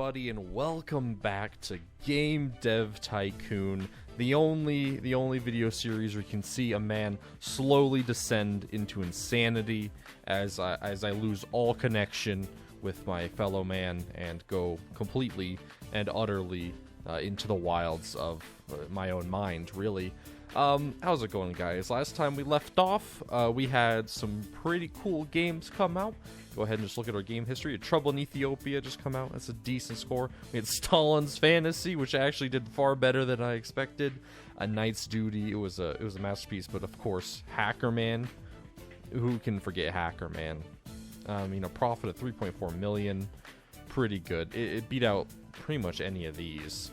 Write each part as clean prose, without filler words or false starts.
everybody, and welcome back to Game Dev Tycoon, the only video series where you can see a man slowly descend into insanity as I lose all connection with my fellow man and go completely and utterly into the wilds of my own mind, really. How's it going, guys? Last time we left off, we had some pretty cool games come out. Go ahead and just look at our game history. Trouble in Ethiopia just come out. That's a decent score. We had Stalin's Fantasy, which actually did far better than I expected. A Knight's Duty. It was a masterpiece, but of course, Hacker Man. Who can forget Hacker Man? Profit of 3.4 million. Pretty good. It beat out pretty much any of these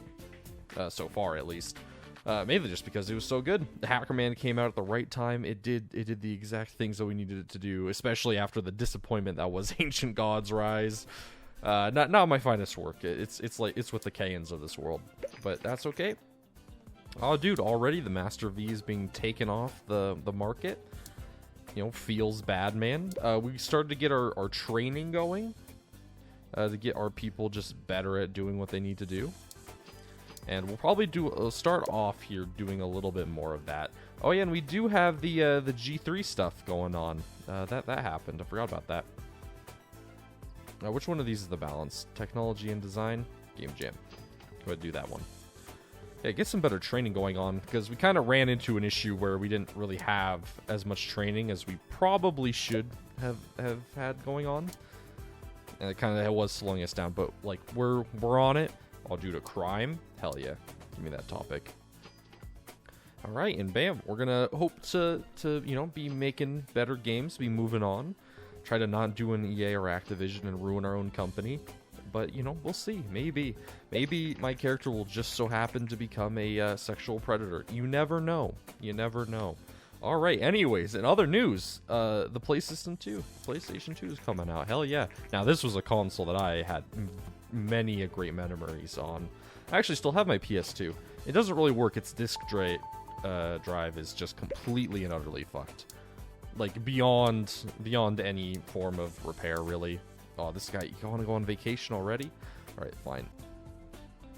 so far, at least. Mainly just because it was so good. The Hacker Man came out at the right time. It did the exact things that we needed it to do, especially after the disappointment that was Ancient Gods Rise. Not my finest work. It's with the Kayans of this world, but that's okay. Oh, dude, already the Master V is being taken off the market. Feels bad, man. We started to get our training going to get our people just better at doing what they need to do. And we'll probably start off here doing a little bit more of that. Oh yeah, and we do have the G3 stuff going on. That happened. I forgot about that. Which one of these is the balance? Technology and design? Game Jam. Go ahead and do that one. Yeah, get some better training going on, because we kind of ran into an issue where we didn't really have as much training as we probably should have had going on. And it kind of was slowing us down, but like we're on it. All due to crime? Hell yeah. Give me that topic. Alright, and bam. We're gonna hope to be making better games, be moving on. Try to not do an EA or Activision and ruin our own company. But, we'll see. Maybe my character will just so happen to become a sexual predator. You never know. You never know. Alright, anyways, in other news, the PlayStation 2 is coming out. Hell yeah. Now, this was a console that I had many a great memories on. I actually still have my PS2. It doesn't really work. Its disk drive is just completely and utterly fucked. Like, beyond any form of repair, really. Oh, this guy, you want to go on vacation already? Alright, fine.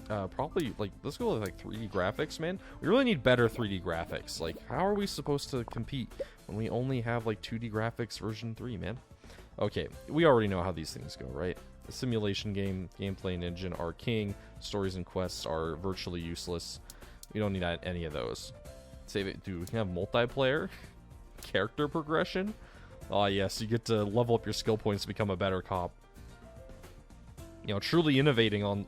Probably, let's go with, 3D graphics, man. We really need better 3D graphics. Like, how are we supposed to compete when we only have, 2D graphics version 3, man? Okay, we already know how these things go, right? The simulation game, gameplay and engine are king. Stories and quests are virtually useless. We don't need any of those. Save it. Dude, we can have multiplayer. Character progression. Oh, yes, you get to level up your skill points to become a better cop. Truly innovating on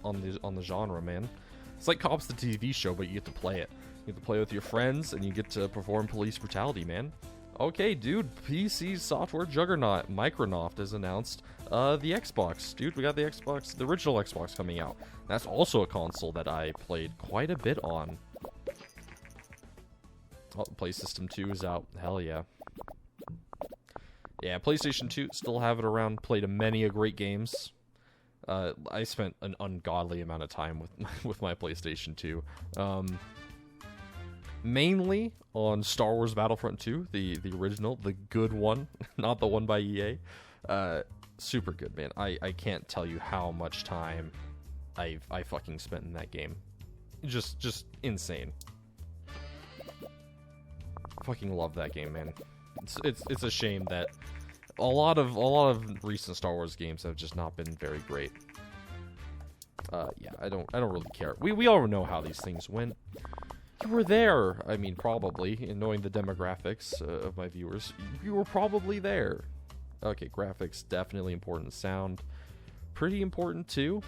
the genre, man. It's like Cops the TV show, but you get to play it. You get to play with your friends, and you get to perform police brutality, man. Okay, dude, PC software juggernaut Microsoft has announced the Xbox. Dude, we got the Xbox, the original Xbox coming out. That's also a console that I played quite a bit on. Oh, PlayStation 2 is out. Hell yeah. Yeah, PlayStation 2, still have it around. Played many a great games. I spent an ungodly amount of time with my PlayStation 2. Mainly on Star Wars Battlefront 2, the original, the good one, not the one by EA. Super good, man. I can't tell you how much time I fucking spent in that game. Just insane. Fucking love that game, man. It's a shame that a lot of recent Star Wars games have just not been very great. Yeah, I don't really care. We all know how these things went. You were there. I mean, probably, in knowing the demographics of my viewers, you were probably there. Okay, graphics, definitely important. Sound, pretty important too.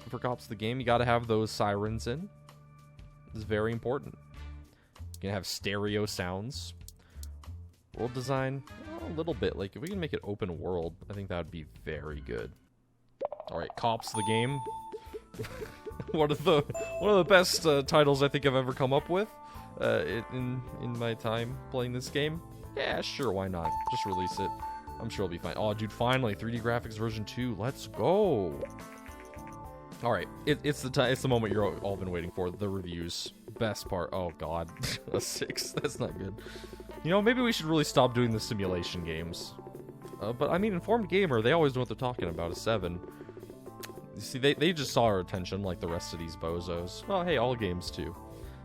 For Cops the game, you gotta have those sirens in. It's very important. You can have stereo sounds. World design, a little bit. Like, if we can make it open world, I think that would be very good. Alright, Cops the game. one of the best titles I think I've ever come up with in my time playing this game. Yeah, sure, why not? Just release it. I'm sure it'll be fine. Oh, dude, finally, 3D graphics version 2. Let's go. All right, it's the moment you're all been waiting for. The reviews, best part. Oh God, a 6. That's not good. Maybe we should really stop doing the simulation games. But I mean, Informed Gamer, they always know what they're talking about. A 7. You see, they just saw our attention like the rest of these bozos. Oh, hey, all games too.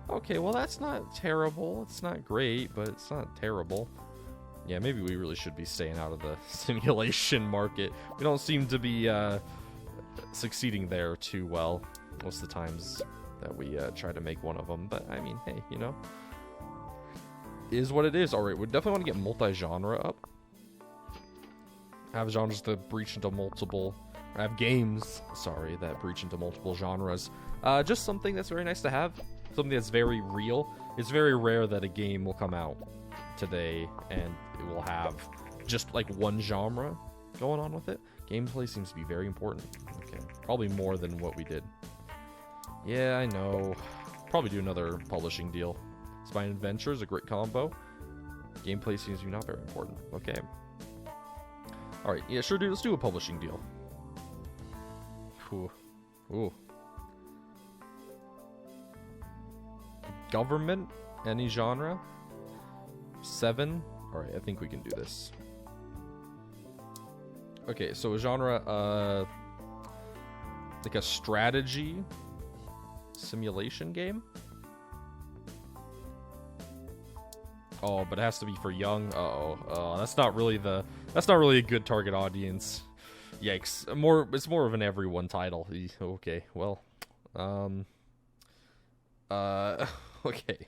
Okay, well, that's not terrible. It's not great, but it's not terrible. Yeah, maybe we really should be staying out of the simulation market. We don't seem to be succeeding there too well most of the times that we try to make one of them. But, I mean, hey, you know, is what it is. All right, we definitely want to get multi-genre up. Have genres that breach into multiple... I have games, sorry, that breach into multiple genres. Just something that's very nice to have. Something that's very real. It's very rare that a game will come out today and it will have just like one genre going on with it. Gameplay seems to be very important. Okay, probably more than what we did. Yeah, I know. Probably do another publishing deal. Spine Adventure is a great combo. Gameplay seems to be not very important. Okay. Alright, yeah, sure, dude. Let's do a publishing deal. Ooh. Ooh. Government? Any genre? 7? Alright, I think we can do this. Okay, so a genre, like a strategy simulation game? Oh, but it has to be for young. Uh-oh. That's not really a good target audience. Yikes. It's more of an everyone title. Okay, well. Okay.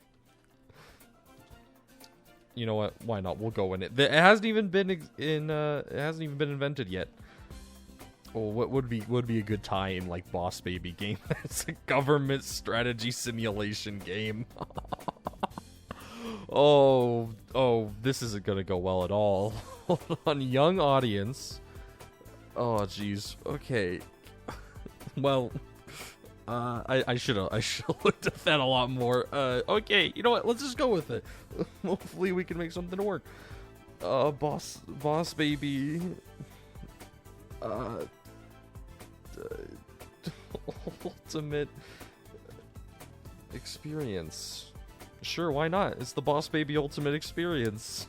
You know what? Why not? We'll go in it. It hasn't even been invented yet. Oh, what would be a good tie-in like Boss Baby game? It's a government strategy simulation game. Oh, this isn't gonna go well at all. Hold on, young audience. Oh, jeez. Okay. Well, I should have looked at that a lot more. Okay, you know what? Let's just go with it. Hopefully, we can make something work. Boss Baby. Ultimate experience. Sure, why not? It's the Boss Baby Ultimate Experience.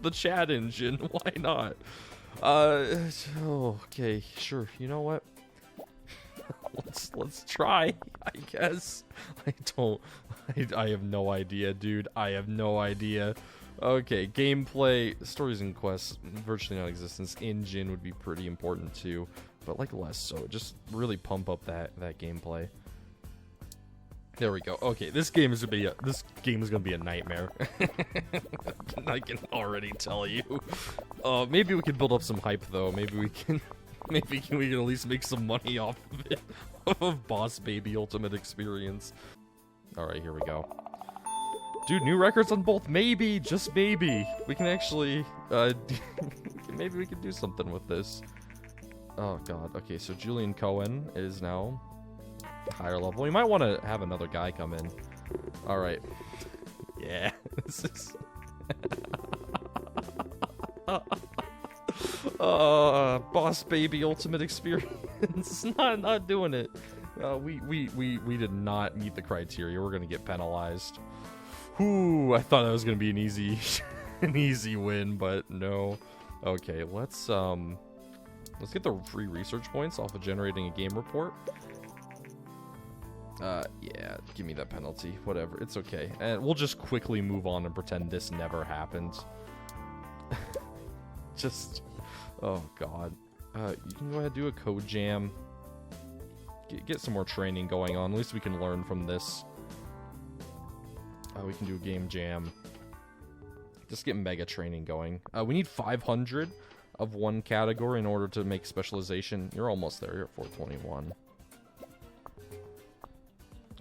The chat engine, why not? Okay, sure. You know what? Let's try, I guess. I have no idea, dude. I have no idea. Okay, gameplay, stories and quests, virtually non-existence. Engine would be pretty important too, but like less so. Just really pump up that gameplay. There we go. Okay, this game is gonna be a nightmare. I can already tell you. Maybe we can build up some hype though. Maybe we can at least make some money off of it. Of Boss Baby Ultimate Experience. All right, here we go. Dude, new records on both. Maybe, just maybe, we can actually maybe we can do something with this. Oh god. Okay, so Julian Cohen is now higher level. We might want to have another guy come in. All right. Yeah. This is Boss Baby Ultimate Experience. not doing it. We did not meet the criteria. We're gonna get penalized. Ooh, I thought that was gonna be an easy win, but no. Okay, let's get the free research points off of generating a game report. Yeah, give me that penalty. Whatever, it's okay. And we'll just quickly move on and pretend this never happened. Just, oh god. You can go ahead and do a code jam. Get some more training going on. At least we can learn from this. We can do a game jam. Just get mega training going. We need 500 of one category in order to make specialization. You're almost there. You're at 421.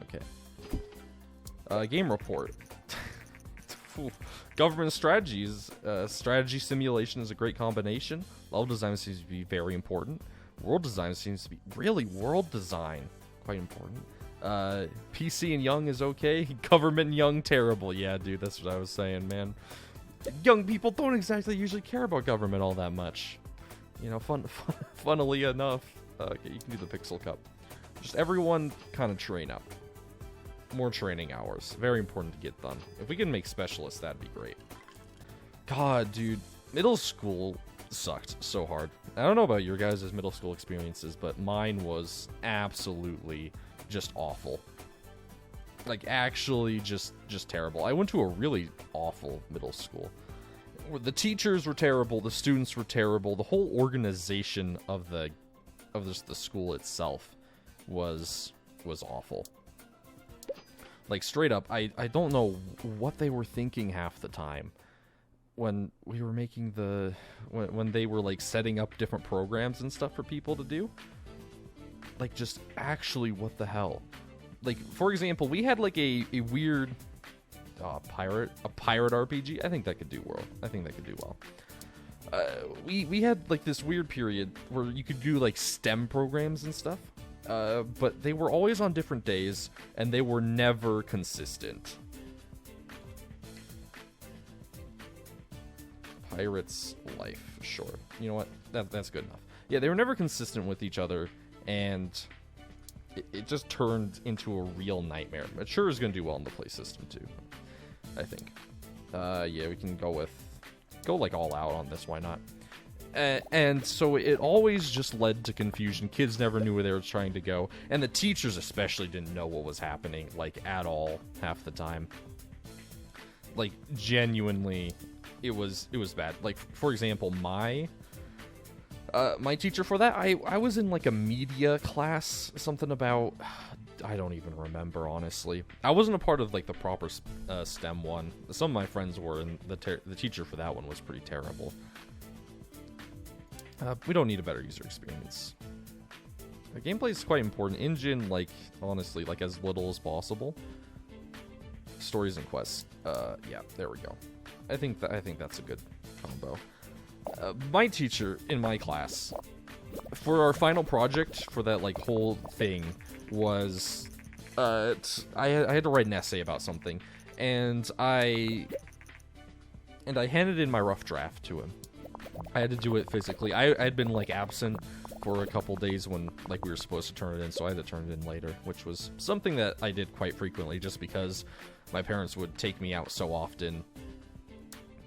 Okay. Game report. Government strategies. Strategy simulation is a great combination. Level design seems to be very important. World design seems to be... Really? World design? Quite important. PC and young is okay. Government and young, terrible. Yeah, dude, that's what I was saying, man. Young people don't exactly usually care about government all that much. You know, funnily enough. Okay, you can do the Pixel Cup. Just everyone kind of train up. More training hours. Very important to get done. If we can make specialists, that'd be great. God, dude. Middle school. sucked so hard. I don't know about your guys' middle school experiences, but mine was absolutely just awful. Like, actually just terrible. I went to a really awful middle school. The teachers were terrible, the students were terrible, the whole organization of the school itself was awful. Like, straight up, I don't know what they were thinking half the time when we were making when they were, like, setting up different programs and stuff for people to do. Like, just actually, what the hell? Like, for example, we had, like, a weird pirate RPG. I think that could do well. We had, like, this weird period where you could do, like, STEM programs and stuff. But they were always on different days, and they were never consistent. Pirate's Life, sure. You know what? That's good enough. Yeah, they were never consistent with each other, and it just turned into a real nightmare. It sure is going to do well in the play system, too, I think. Yeah, we can go like all out on this, why not? And so it always just led to confusion. Kids never knew where they were trying to go, and the teachers especially didn't know what was happening, like, at all, half the time. Like, genuinely, it was bad. Like, for example, my teacher for that, I was in, like, a media class, something about, I don't even remember, honestly. I wasn't a part of, like, the proper STEM one. Some of my friends were, and the teacher for that one was pretty terrible. We don't need a better user experience. The gameplay is quite important. Engine, like, honestly, like, as little as possible. Stories and quests. Yeah, there we go. I think that's a good combo. My teacher in my class, for our final project for that, like, whole thing, was I had to write an essay about something, and I handed in my rough draft to him. I had to do it physically. I had been, like, absent for a couple days when, like, we were supposed to turn it in, so I had to turn it in later, which was something that I did quite frequently just because my parents would take me out so often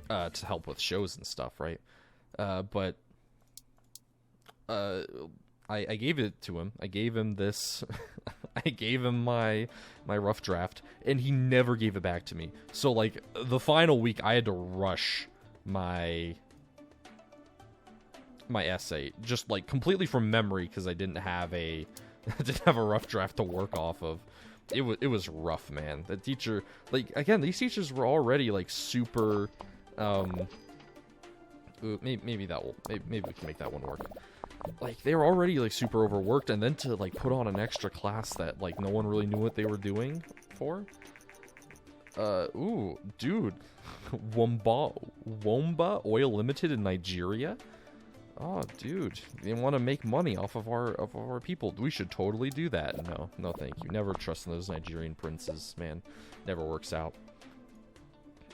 to help with shows and stuff, right? But I gave it to him. I gave him this. I gave him my rough draft, and he never gave it back to me. So, like, the final week, I had to rush my essay, just, like, completely from memory, because I didn't have a rough draft to work off of. It was rough, man. The teacher, like, again, these teachers were already, like, super. Maybe we can make that one work. Like, they were already, like, super overworked, and then to, like, put on an extra class that, like, no one really knew what they were doing for. Ooh, dude, Womba Oil Limited in Nigeria. Oh, dude, they want to make money off of our people. We should totally do that. No, thank you. Never trust in those Nigerian princes, man. Never works out.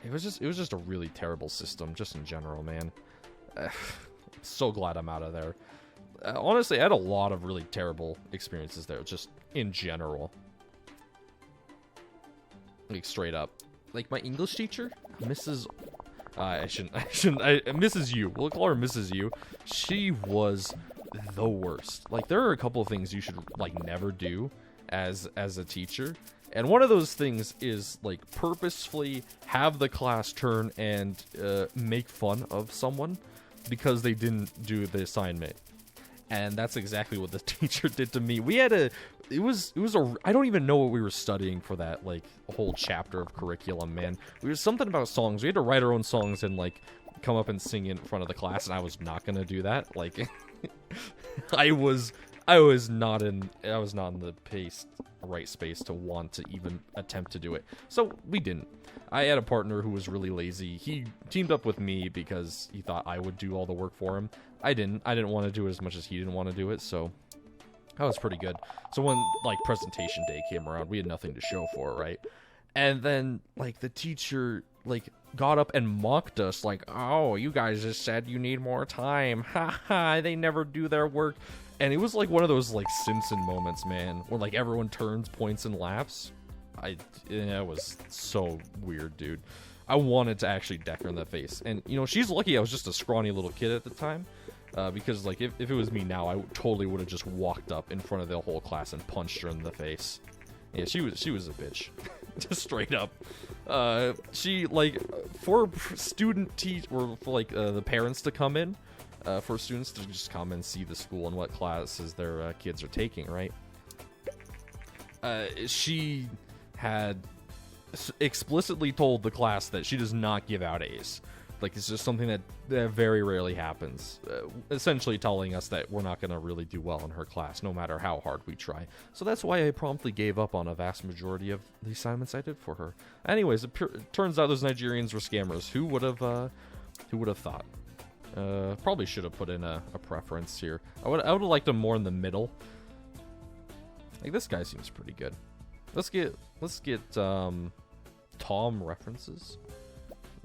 It was just a really terrible system, just in general, man. So glad I'm out of there. Honestly, I had a lot of really terrible experiences there, just in general. Like, straight up. Like, my English teacher, Mrs. Mrs. U. We'll call her Mrs. U. She was the worst. Like, there are a couple of things you should, like, never do as a teacher. And one of those things is, like, purposefully have the class turn and make fun of someone because they didn't do the assignment. And that's exactly what the teacher did to me. We had I don't even know what we were studying for that, like, whole chapter of curriculum, man. We were something about songs. We had to write our own songs and, like, come up and sing in front of the class, and I was not gonna do that. Like, I was not in the right space to want to even attempt to do it. So we didn't. I had a partner who was really lazy. He teamed up with me because he thought I would do all the work for him. I didn't want to do it as much as he didn't want to do it, so that was pretty good. So when, like, presentation day came around, we had nothing to show for it, right? And then, like, the teacher, like, got up and mocked us, like, oh, you guys just said you need more time. Ha ha, they never do their work. And it was like one of those, like, Simpson moments, man, where, like, everyone turns, points, and laughs. It was so weird, dude. I wanted to actually deck her in the face. And, you know, she's lucky I was just a scrawny little kid at the time. Because, like, if it was me now, I totally would have just walked up in front of the whole class and punched her in the face. Yeah, she was a bitch. Just straight up. She, like, for student or for, like, the parents to come in, for students to just come and see the school and what classes their kids are taking, right? She had explicitly told the class that she does not give out A's. Like, it's just something that very rarely happens. Essentially telling us that we're not going to really do well in her class, no matter how hard we try. So that's why I promptly gave up on a vast majority of the assignments I did for her. Anyways, it turns out those Nigerians were scammers. Who would have thought? Probably should have put in a preference here. I would have liked them more in the middle. Like, this guy seems pretty good. Let's get Tom references.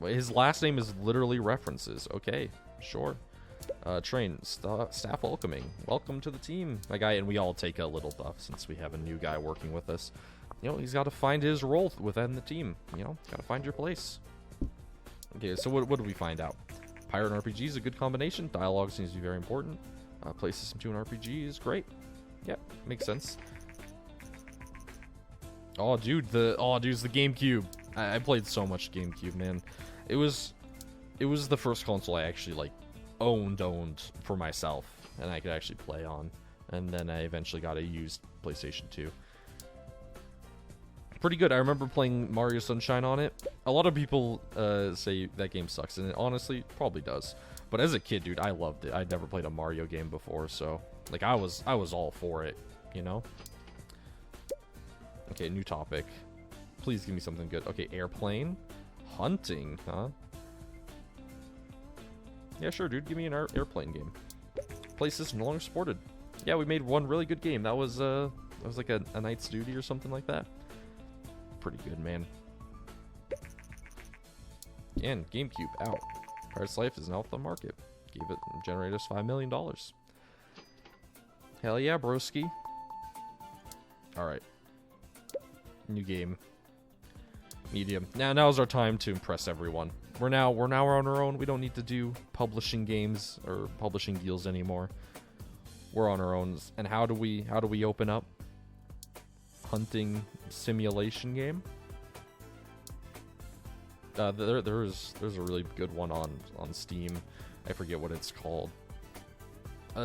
His last name is literally references. Okay, sure. Train staff welcoming. Welcome to the team, my guy. And we all take a little buff since we have a new guy working with us. You know, he's got to find his role within the team. You know, got to find your place. Okay, so what do we find out? Pirate and RPG is a good combination. Dialogue seems to be very important. Play system 2 and RPG is great. Yep, makes sense. Oh, dude, it's the GameCube. I played so much GameCube, man. It was the first console I actually, like, owned for myself, and I could actually play on. And then I eventually got a used PlayStation 2. Pretty good. I remember playing Mario Sunshine on it. A lot of people say that game sucks, and it honestly probably does. But as a kid, dude, I loved it. I'd never played a Mario game before, so, like, I was all for it, you know? Okay, new topic. Please give me something good. Okay, airplane. Hunting, huh? Yeah, sure, dude. Give me an airplane game. Play system no longer supported. Yeah, we made one really good game. That was like a Knight's Duty or something like that. Pretty good, man. And GameCube out. Pirate's Life is now off the market. Gave it generated us $5 million. Hell yeah, broski. Alright. New game. Medium. Now's our time to impress everyone. We're now on our own. We don't need to do publishing games or publishing deals anymore. We're on our own. And how do we open up? Hunting simulation game. There's a really good one on Steam. I forget what it's called.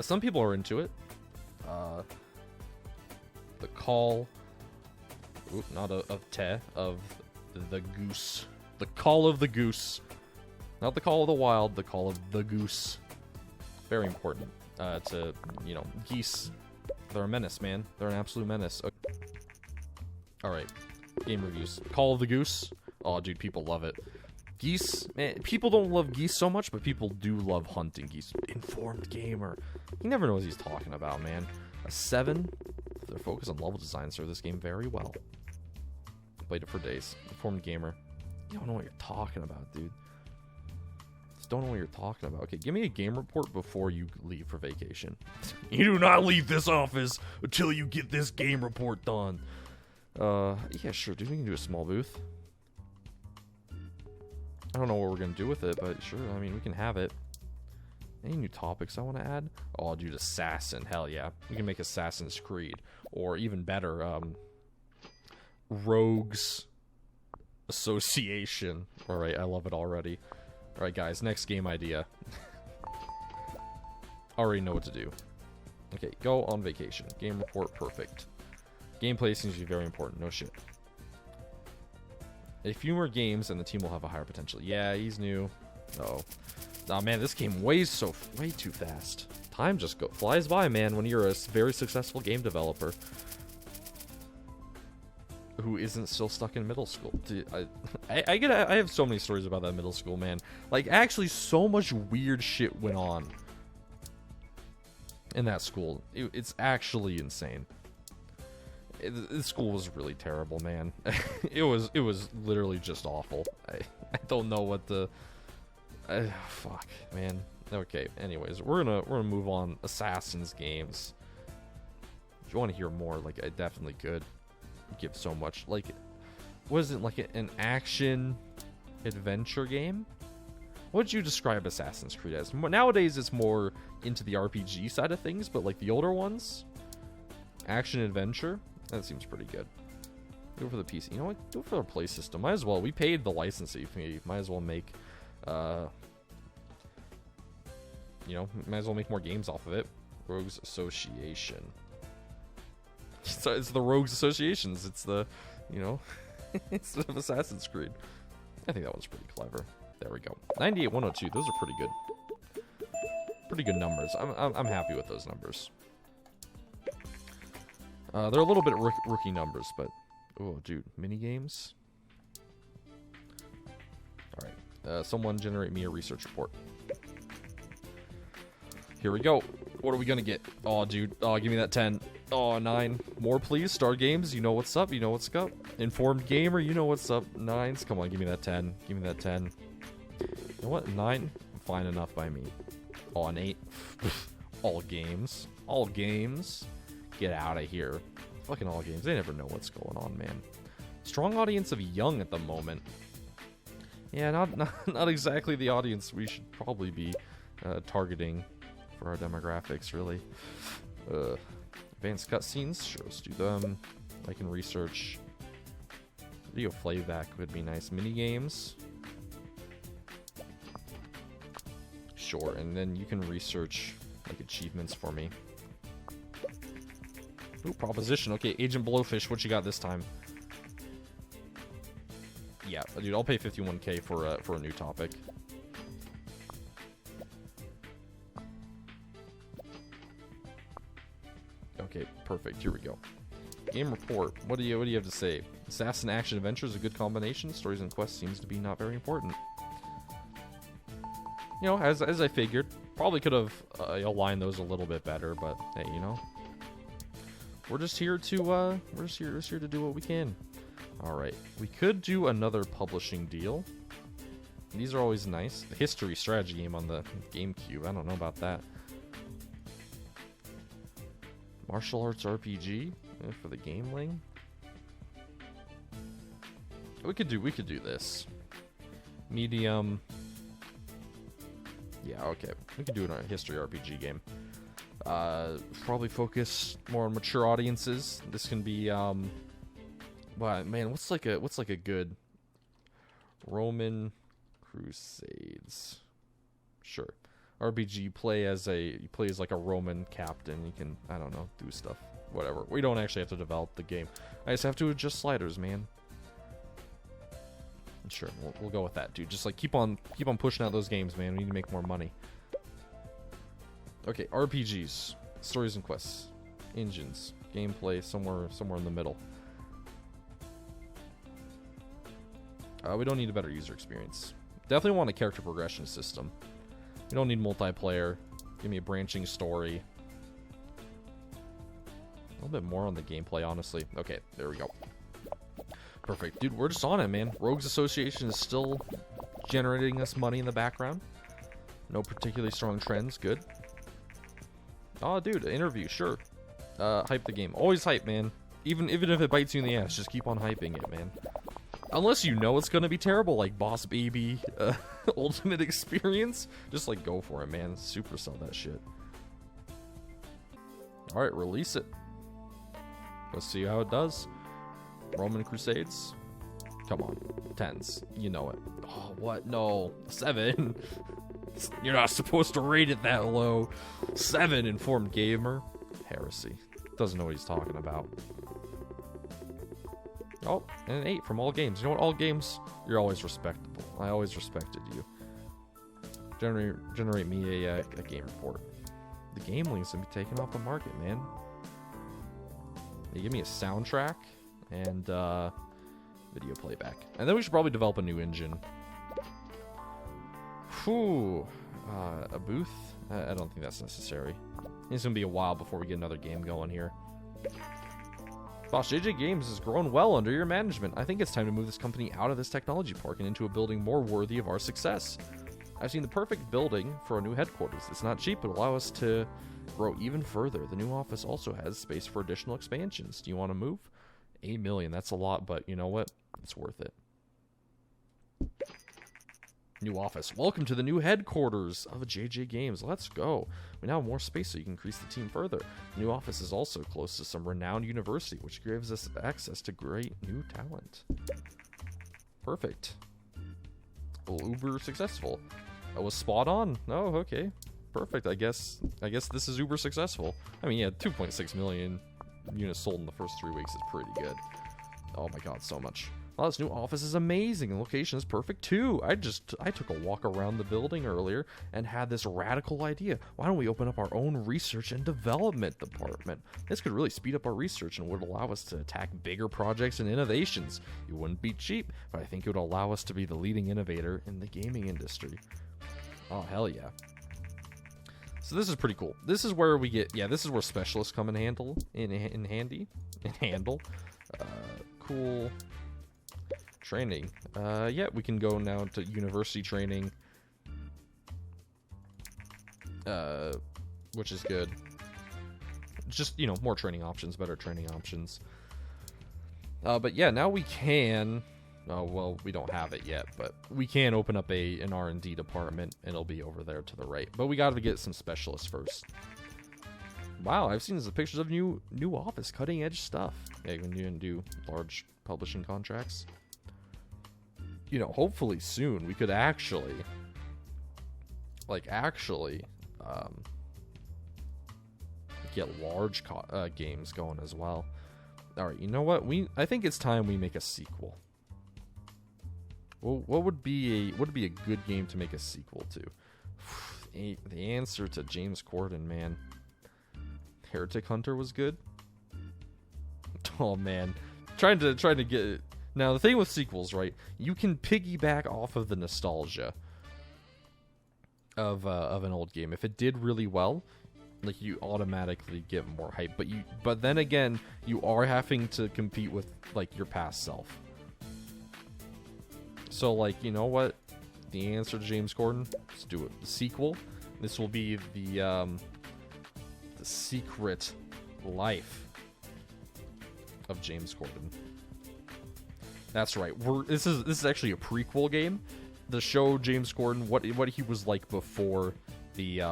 Some people are into it. The Call. Oop, not of the Goose. The Call of the Goose. Not the Call of the Wild, the Call of the Goose. Very important. To, you know, geese. They're a menace, man. They're an absolute menace. Okay. Alright. Game reviews. Call of the Goose. Oh, dude, people love it. Geese, man, people don't love geese so much, but people do love hunting geese. Informed gamer. He never knows what he's talking about, man. A 7. Their focus on level design served this game very well. Played it for days. Informed gamer. You don't know what you're talking about, dude. Just don't know what you're talking about. Okay, give me a game report before you leave for vacation. You do not leave this office until you get this game report done. Yeah, sure, dude. We can do a small booth. I don't know what we're gonna do with it, but sure, I mean, we can have it. Any new topics I want to add? Oh, dude, Assassin. Hell yeah. We can make Assassin's Creed. Or even better, Rogues Association. Alright, I love it already. Alright, guys, next game idea. Already know what to do. Okay, go on vacation. Game report, perfect. Gameplay seems to be very important. No shit. A few more games and the team will have a higher potential. Yeah, he's new. Uh-oh. Oh man, this game way too fast. Time just flies by, man, when you're a very successful game developer who isn't still stuck in middle school. Dude, I have so many stories about that middle school, man. Like, actually, so much weird shit went on in that school. It's actually insane. The school was really terrible, man. It was literally just awful. I don't know what the fuck, man. Okay, anyways, we're gonna move on. Assassin's games. If you want to hear more, like, I definitely could give so much. Like, wasn't like an action adventure game. What would you describe Assassin's Creed as? Nowadays, it's more into the RPG side of things, but like the older ones, action adventure, that seems pretty good. Go for the PC. You know what? Go for the play system. Might as well. We paid the licensing fee. Might as well make, might as well make more games off of it. Rogues Association. So it's the Rogues Associations. It's the, instead of Assassin's Creed. I think that was pretty clever. There we go. 98, 102. Those are pretty good. Pretty good numbers. I'm happy with those numbers. They're a little bit rookie numbers, but oh, dude, mini games. All right. Someone generate me a research report. Here we go. What are we gonna get? Oh, dude. Oh, give me that 10. Oh, 9. More, please. Star Games. You know what's up. You know what's up. Informed Gamer. You know what's up. 9s. Come on, give me that 10. Give me that 10. You know what? 9. Fine enough by me. Oh, an 8. All games. All games. Get out of here. Fucking all games. They never know what's going on, man. Strong audience of young at the moment. Yeah, not exactly the audience we should probably be targeting for our demographics, really. Advanced cutscenes, sure, let's do them. I can research. Video playback would be nice. Mini games, sure, and then you can research like achievements for me. Ooh, proposition. Okay, Agent Blowfish, what you got this time? Yeah, dude, I'll pay 51K for a new topic. Okay, perfect. Here we go. Game report. What do you have to say? Assassin action adventure is a good combination. Stories and quests seems to be not very important. As I figured, probably could have aligned those a little bit better, but hey, we're just here to do what we can. All right, we could do another publishing deal. These are always nice. The history strategy game on the GameCube. I don't know about that. Martial arts RPG for the Gameling. We could do this. Medium. Yeah, okay. We could do a history RPG game. Probably focus more on mature audiences. This can be wow, man, what's like a good Roman Crusades? Sure. RPG, you play as like a Roman captain. You can, I don't know, do stuff, whatever. We don't actually have to develop the game. I just have to adjust sliders, man. Sure, we'll go with that, dude. Just like keep on pushing out those games, man. We need to make more money. Okay, RPGs, stories and quests, engines, gameplay, somewhere in the middle. We don't need a better user experience. Definitely want a character progression system. We don't need multiplayer. Give me a branching story. A little bit more on the gameplay, honestly. Okay, there we go. Perfect. Dude, we're just on it, man. Rogues Association is still generating us money in the background. No particularly strong trends. Good. Oh, dude, interview. Sure. Hype the game. Always hype, man. Even if it bites you in the ass, just keep on hyping it, man. Unless you know it's gonna be terrible, like Boss Baby Ultimate Experience, just like go for it, man. Supercell that shit. Alright, release it. Let's see how it does. Roman Crusades. Come on. 10s. You know it. Oh, what? No. 7. You're not supposed to rate it that low. 7, Informed Gamer. Heresy. Doesn't know what he's talking about. Oh, and an 8 from All Games. You know what? All Games, you're always respectable. I always respected you. Generate me a game report. The Gameling's gonna be taken off the market, man. They give me a soundtrack and video playback. And then we should probably develop a new engine. Whew. A booth? I don't think that's necessary. It's gonna be a while before we get another game going here. Boss, JJ Games has grown well under your management. I think it's time to move this company out of this technology park and into a building more worthy of our success. I've seen the perfect building for a new headquarters. It's not cheap, but will allow us to grow even further. The new office also has space for additional expansions. Do you want to move? $8 million, that's a lot, but you know what? It's worth it. New office. Welcome to the new headquarters of JJ Games. Let's go. We now have more space so you can increase the team further. The new office is also close to some renowned university, which gives us access to great new talent. Perfect. Well, uber successful. I was spot on. Oh, okay. Perfect. I guess this is uber successful. I mean, yeah, 2.6 million units sold in the first 3 weeks is pretty good. Oh my god, so much. Wow, this new office is amazing. The location is perfect too. I took a walk around the building earlier and had this radical idea. Why don't we open up our own research and development department? This could really speed up our research and would allow us to attack bigger projects and innovations. It wouldn't be cheap, but I think it would allow us to be the leading innovator in the gaming industry. Oh, hell yeah. So this is pretty cool. This is where we get, this is where specialists come in handle. Cool. Training. Yeah, we can go now to university training. Which is good. Just, more training options, better training options. But yeah, now we can... Oh, well, we don't have it yet, but we can open up an R&D department, and it'll be over there to the right. But we gotta get some specialists first. Wow, I've seen some pictures of new office, cutting-edge stuff. Yeah, you can do large publishing contracts. Hopefully soon we could actually get large games going as well. All right, you know what? I think it's time we make a sequel. Well, what would be a good game to make a sequel to? The answer to James Corden, man. Heretic Hunter was good. Oh man, trying to get it. Now the thing with sequels, right? You can piggyback off of the nostalgia of an old game. If it did really well, like, you automatically get more hype. But then again, you are having to compete with like your past self. So, like, you know what? The answer to James Corden? Let's do it. The sequel. This will be the secret life of James Corden. That's right. This is actually a prequel game. The show James Corden, what he was like before the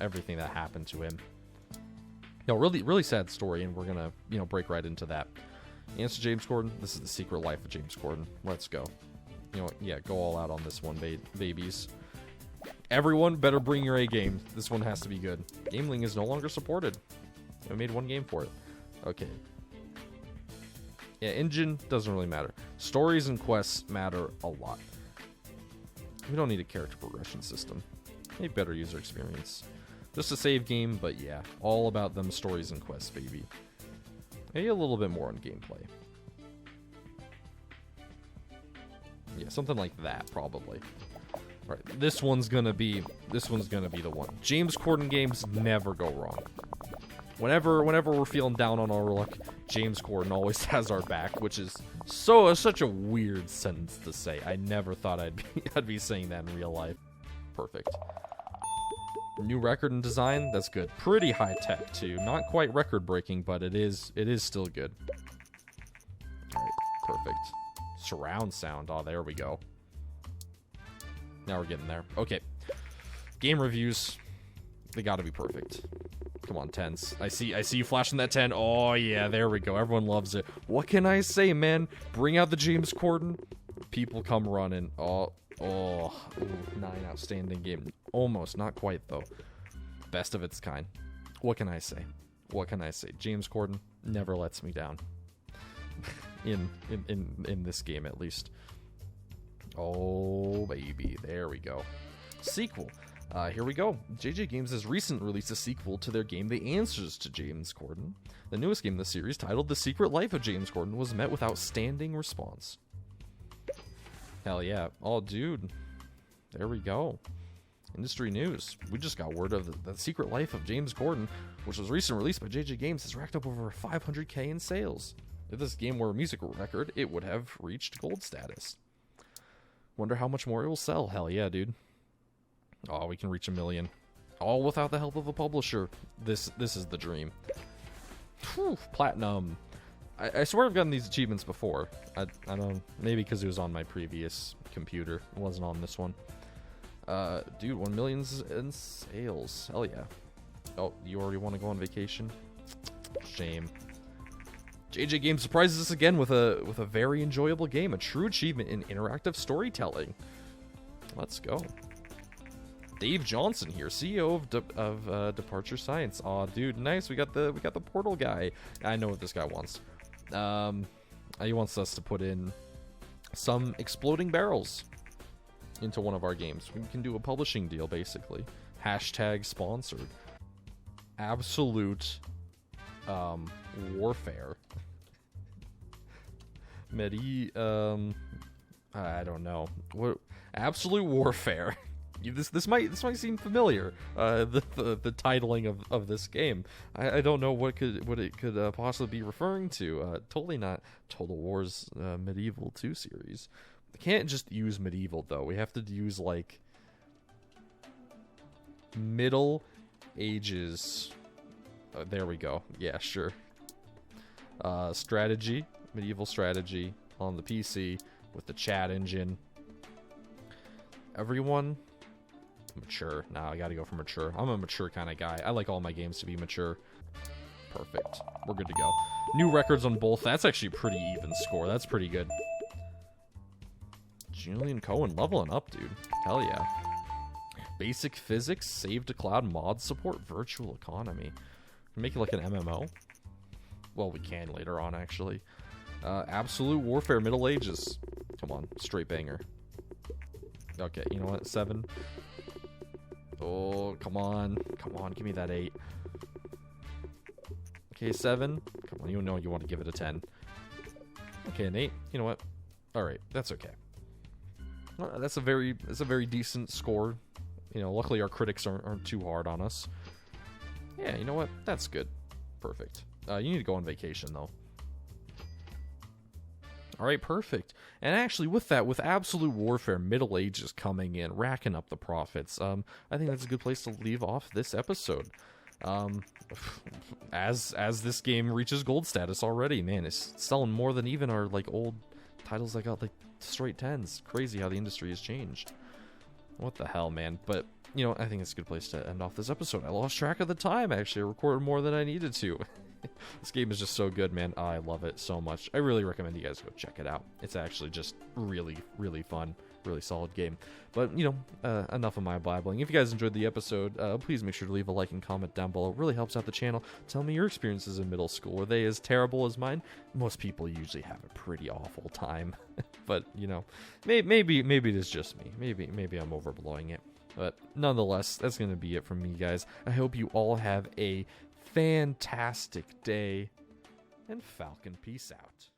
everything that happened to him. Really sad story, and we're gonna break right into that. Answer James Corden. This is the secret life of James Corden. Let's go. Go all out on this one, babies. Everyone better bring your A game. This one has to be good. GameLink is no longer supported. I made one game for it. Okay. Yeah, engine doesn't really matter. Stories and quests matter a lot. We don't need a character progression system. A better user experience. Just a save game, but yeah, all about them stories and quests, baby. Maybe a little bit more on gameplay. Yeah, something like that, probably. All right, this one's gonna be the one. James Corden games never go wrong. Whenever we're feeling down on our luck, James Corden always has our back, which is such a weird sentence to say. I never thought I'd be saying that in real life. Perfect. New record and design, that's good. Pretty high tech too. Not quite record breaking, but it is still good. Alright, perfect. Surround sound. Oh, there we go. Now we're getting there. Okay. Game reviews. They gotta be perfect. Come on, 10s. I see you flashing that 10. Oh yeah, there we go. Everyone loves it. What can I say, man? Bring out the James Corden. People come running. Oh, 9 outstanding game. Almost, not quite though. Best of its kind. What can I say? James Corden never lets me down. in this game, at least. Oh baby, there we go. Sequel. Here we go. JJ Games has recently released a sequel to their game The Answers to James Corden. The newest game in the series, titled The Secret Life of James Corden, was met with outstanding response. Hell yeah. Oh dude, there we go. Industry news. We just got word of the Secret Life of James Corden, which was recently released by JJ Games, has racked up over 500k in sales. If this game were a music record, it would have reached gold status. Wonder how much more it will sell. Hell yeah, dude. Oh, we can reach 1 million. All without the help of a publisher. This is the dream. Whew, platinum. I swear I've gotten these achievements before. I don't, maybe because it was on my previous computer. It wasn't on this one. Dude, 1 million in sales. Hell yeah. Oh, you already want to go on vacation? Shame. JJ Games surprises us again with a very enjoyable game, a true achievement in interactive storytelling. Let's go. Dave Johnson here, CEO of Departure Science. Aw, dude, nice. We got the portal guy. I know what this guy wants. He wants us to put in some exploding barrels into one of our games. We can do a publishing deal, basically. Hashtag sponsored. Absolute warfare. I don't know. What? Absolute warfare. This might seem familiar. The titling of this game. I don't know what it could possibly be referring to. Totally not Total War's Medieval 2 series. We can't just use medieval though. We have to use like Middle Ages. There we go. Yeah, sure. Strategy, medieval strategy on the PC with the chat engine. Everyone. Mature. Nah, I gotta go for mature. I'm a mature kind of guy. I like all my games to be mature. Perfect. We're good to go. New records on both. That's actually a pretty even score. That's pretty good. Julian Cohen leveling up, dude. Hell yeah. Basic physics, save to cloud, mod support, virtual economy. Make it like an MMO. Well, we can later on, actually. Absolute warfare, Middle Ages. Come on, straight banger. Okay, you know what? 7. Oh, come on. Come on, give me that 8. Okay, 7. Come on, you know you want to give it a 10. Okay, an 8. You know what? Alright, that's okay. That's a very decent score. You know, luckily our critics aren't too hard on us. Yeah, you know what? That's good. Perfect. You need to go on vacation, though. Alright, perfect. And actually, with that, with Absolute Warfare, Middle Ages coming in, racking up the profits, I think that's a good place to leave off this episode. As this game reaches gold status already, man, it's selling more than even our, like, old titles that got, like, straight 10s. Crazy how the industry has changed. What the hell, man? But, you know, I think it's a good place to end off this episode. I lost track of the time, actually. I recorded more than I needed to. This game is just so good, man. I love it so much. I really recommend you guys go check it out. It's actually just really, really fun. Really solid game. But, you know, enough of my blabbling. If you guys enjoyed the episode, please make sure to leave a like and comment down below. It really helps out the channel. Tell me your experiences in middle school. Were they as terrible as mine? Most people usually have a pretty awful time. But, you know, maybe it is just me. Maybe I'm overblowing it. But nonetheless, that's going to be it from me, guys. I hope you all have a fantastic day, and Falcon, peace out.